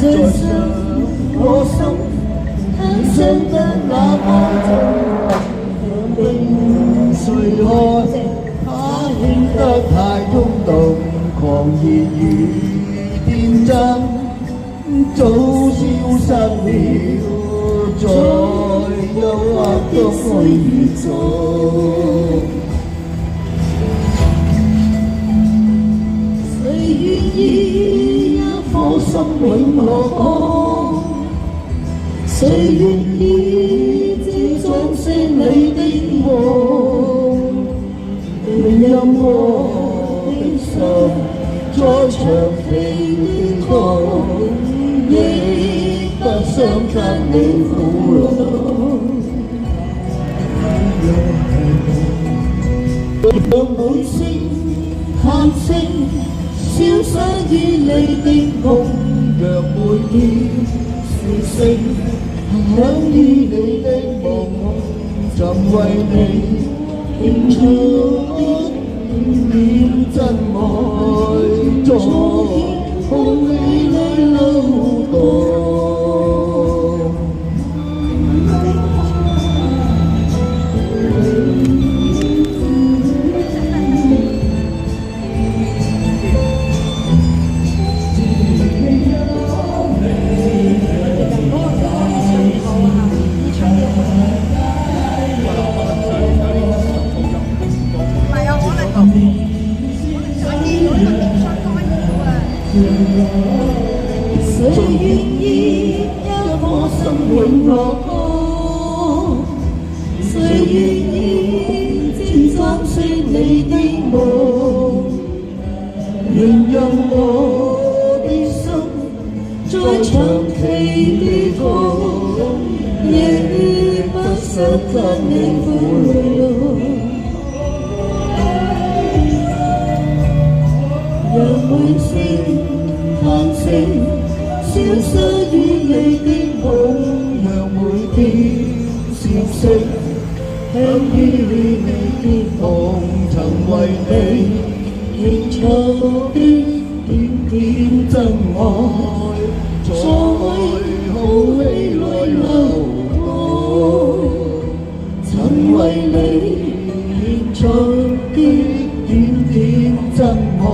在想我心，很想得那麼重，並誰看他顯得太衝動，狂熱與天真早消失了，在憂鬱中去延續。誰願意一顆心永落空？誰願意只裝飾你的夢？任我的心再長期的痛，亦不想跟你苦惱。讓每聲嘆聲消失於你的夢，讓每天笑聲響於你的夢，怎為你獻出一點真愛，在空氣裏流動。誰願意一顆心永落空？誰願意只裝飾你的夢？任我的心再長期的痛，亦不想跟你苦惱。讓每聲嘆聲消失於你的夢，讓每天笑聲響於你的夢，曾為你獻出的點點真愛，在空氣裏流動，曾為你獻出的點點真愛。